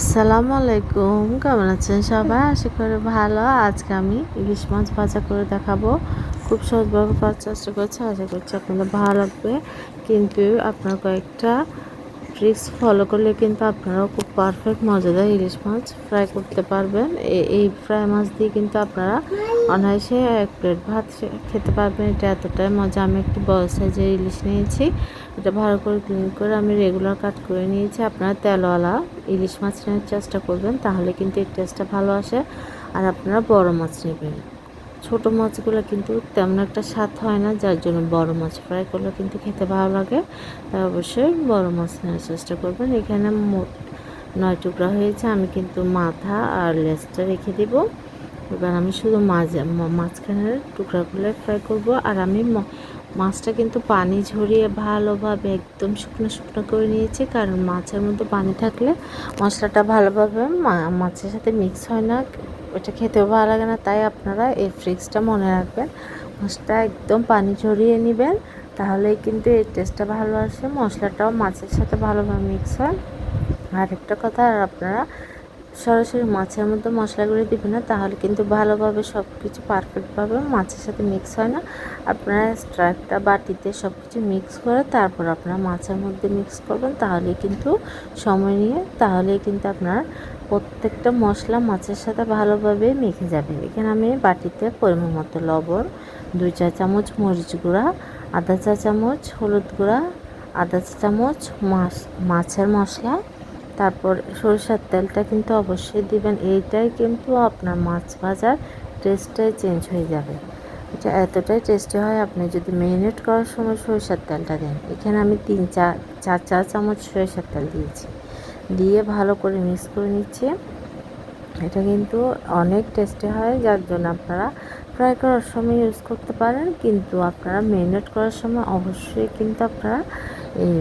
আসসালামু আলাইকুম, কেমন আছেন সবাই? আশা করি ভালো। আজকে আমি ইলিশ মাছ ভাজা করে দেখাবো। খুব সহজভাবে করার চেষ্টা করছি, আশা করছি আপনাদের ভালো লাগবে। কিন্তু আপনার কয়েকটা ট্রিক্স ফলো করলে কিন্তু আপনারাও খুব পারফেক্ট মজাদার ইলিশ মাছ ফ্রাই করতে পারবেন। এই ফ্রাই মাছ দিয়ে কিন্তু আপনারা অনায়াসে এক প্লেট ভাত খেতে পারবেন। এটা এতটাই মজা। আমি একটি বড় সাইজের ইলিশ নিয়েছি, এটা ভালো করে ক্লিন করে আমি রেগুলার কাট করে নিয়েছি। আপনারা তেলওয়ালা ইলিশ মাছ নেওয়ার চেষ্টা করবেন, তাহলে কিন্তু এর টেস্টটা ভালো আসে। আর আপনারা বড় মাছ নেবেন, ছোট মাছগুলো কিন্তু তেমন একটা স্বাদ হয় না, যার জন্য বড় মাছ ফ্রাই করলে কিন্তু খেতে ভালো লাগে। তাই অবশ্যই বড় মাছ নেওয়ার চেষ্টা করবেন। এখানে মোট 9 টুকরা হয়েছে। আমি কিন্তু মাথা আর লেজটা রেখে দিব। এবার আমি শুধু মাঝখানের টুকরাগুলো ফ্রাই করব। আর আমি মাছটা কিন্তু পানি ঝরিয়ে ভালোভাবে একদম শুকনো শুকনো করে নিয়েছি, কারণ মাছের মধ্যে পানি থাকলে মশলাটা ভালোভাবে মাছের সাথে মিক্স হয় না, ওটা খেতেও ভালো লাগে না। তাই আপনারা এই ট্রিক্সটা মনে রাখবেন, মাছটা একদম পানি ঝরিয়ে নেবেন, তাহলেই কিন্তু এই টেস্টটা ভালো আসে, মশলাটাও মাছের সাথে ভালোভাবে মিক্স হয়। আর একটা কথা, আর আপনারা সরাসরি মাছের মধ্যে মশলাগুলো দিবেন না, তাহলে কিন্তু ভালোভাবে সব কিছু পারফেক্টভাবে মাছের সাথে মিক্স হয় না। আপনারা একটা বাটিতে সব কিছু মিক্স করে তারপর আপনারা মাছের মধ্যে মিক্স করবেন, তাহলে কিন্তু সময় নিয়ে, তাহলে কিন্তু আপনার প্রত্যেকটা মশলা মাছের সাথে ভালোভাবে মেখে যাবে। এখানে আমি বাটিতে পরিমাণ মতো লবণ, 2 চা চামচ মরিচ গুঁড়া, আধা চা চামচ হলুদ গুঁড়া, আধা চা চামচ মাছের মশলা, তারপর সরিষার তেলটা কিন্তু অবশ্যই দিবেন। এইটাই কিন্তু আপনার মাছ ভাজার টেস্টটাই চেঞ্জ হয়ে যাবে। এটা এতটাই টেস্টি হয় আপনি যদি ম্যারিনেট করার সময় সরিষার তেলটা দেন। এখানে আমি 4 চা চামচ সরিষার তেল দিয়েছি, দিয়ে ভালো করে মিক্স করে নিচ্ছি। এটা কিন্তু অনেক টেস্টি হয়, যার জন্য আপনারা ফ্রাই করার সময় ইউজ করতে পারেন, কিন্তু আপনারা ম্যারিনেট করার সময় অবশ্যই কিন্তু আপনারা এই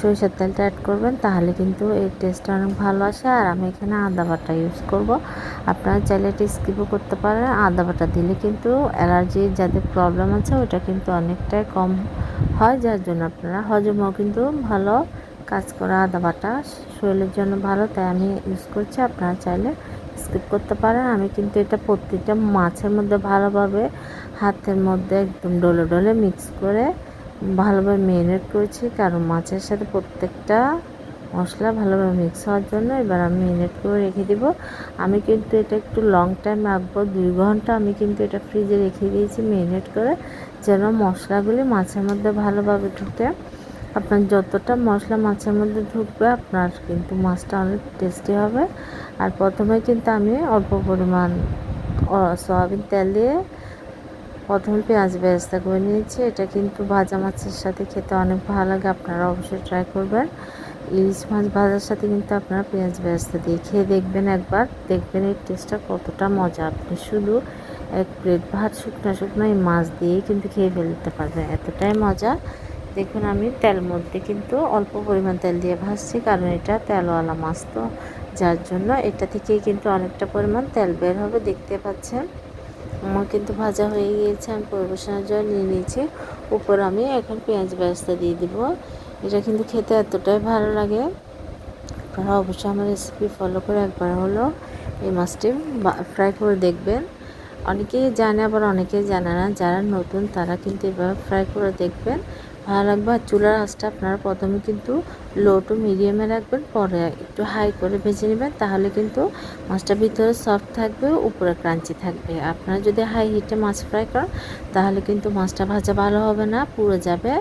সরিষার তেলটা অ্যাড করবেন, তাহলে কিন্তু এর টেস্টটা অনেক ভালো আসে। আর আমি এখানে আদা বাটা ইউজ করব, আপনারা চাইলে এটা স্কিপও করতে পারেন। আদা বাটা দিলে কিন্তু অ্যালার্জির যাদের প্রবলেম আছে ওটা কিন্তু অনেকটাই কম হয়, যার জন্য আপনারা হজমও কিন্তু ভালো কাজ করে। আদা বাটা শরীরের জন্য ভালো, তাই আমি ইউজ করছি, আপনারা চাইলে স্কিপ করতে পারেন। আমি কিন্তু এটা প্রত্যেকটা মাছের মধ্যে ভালোভাবে হাতের মধ্যে একদম ডলে ডলে মিক্স করে ভালোভাবে ম্যারিনেট করেছি, কারণ মাছের সাথে প্রত্যেকটা মশলা ভালোভাবে মিক্স হওয়ার জন্য। এবার আমি ম্যারিনেট করে রেখে দিব। আমি কিন্তু এটা একটু লং টাইম রাখবো, 2 ঘন্টা আমি কিন্তু এটা ফ্রিজে রেখে দিয়েছি ম্যারিনেট করে, যেন মশলাগুলি মাছের মধ্যে ভালোভাবে ঢুকে। আপনার যতটা মশলা মাছের মধ্যে ঢুকবে আপনার কিন্তু মাছটা অনেক টেস্টি হবে। আর প্রথমে কিন্তু আমি অল্প পরিমাণ সয়াবিন তেল দিয়ে প্রথমে পেঁয়াজ বেরেস্তা করে নিয়েছি। এটা কিন্তু ভাজা মাছের সাথে খেতে অনেক ভালো লাগে, আপনারা অবশ্যই ট্রাই করবেন। ইলিশ মাছ ভাজার সাথে কিন্তু আপনারা পেঁয়াজ বেরেস্তা দিয়ে খেয়ে দেখবেন, একবার দেখবেন এই টেস্টটা কতটা মজা। আপনি শুধু এক প্লেট ভাত শুকনো শুকনো এই মাছ দিয়েই কিন্তু খেয়ে ফেলতে পারবেন, এতটাই মজা। দেখুন আমি তেল মধ্যে কিন্তু অল্প পরিমাণ তেল দিয়ে ভাজছি, কারণ এটা তেলওয়ালা মাছ, তো যার জন্য এটা থেকেই কিন্তু অনেকটা পরিমাণ তেল বের হবে, দেখতে পাচ্ছেন। আমার কিন্তু ভাজা হয়ে গিয়েছে, আমি পরিবেশনের জন্য নিয়ে নিয়েছি। উপর আমি এখন পেঁয়াজ বেরেস্তা দিয়ে দিব। এটা কিন্তু খেতে এতটাই ভালো লাগে, আপনারা অবশ্যই আমার রেসিপি ফলো করে একবার হলো এই মাছটি ফ্রাই করে দেখবেন। অনেকেই জানে, আবার অনেকেই জানে না, যারা নতুন তারা কিন্তু এভাবে ফ্রাই করে দেখবেন, ভালো লাগবে। আর চুলার আঁচটা আপনারা প্রথমে কিন্তু লো টু মিডিয়ামে রাখবেন, পরে একটু হাই করে ভেজে নেবেন, তাহলে কিন্তু মাছটা ভিতরে সফট থাকবে, উপরে ক্রাঞ্চি থাকবে। আপনারা যদি হাই হিটে মাছ ফ্রাই করেন তাহলে কিন্তু মাছটা ভাজা ভালো হবে না, পুড়ে যাবে,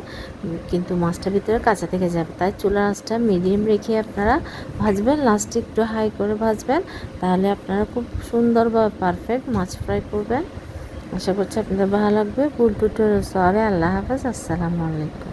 কিন্তু মাছটা ভিতরে কাঁচা থেকে যাবে। তাই চুলার আঁচটা মিডিয়াম রেখে আপনারা ভাজবেন, লাস্টে একটু হাই করে ভাজবেন, তাহলে আপনারা খুব সুন্দরভাবে পারফেক্ট মাছ ফ্রাই করবেন। আশা করছি আপনাদের ভালো লাগবে। ভুল টুটুল সরি, আল্লাহ হাফেজ, আসসালামু আলাইকুম।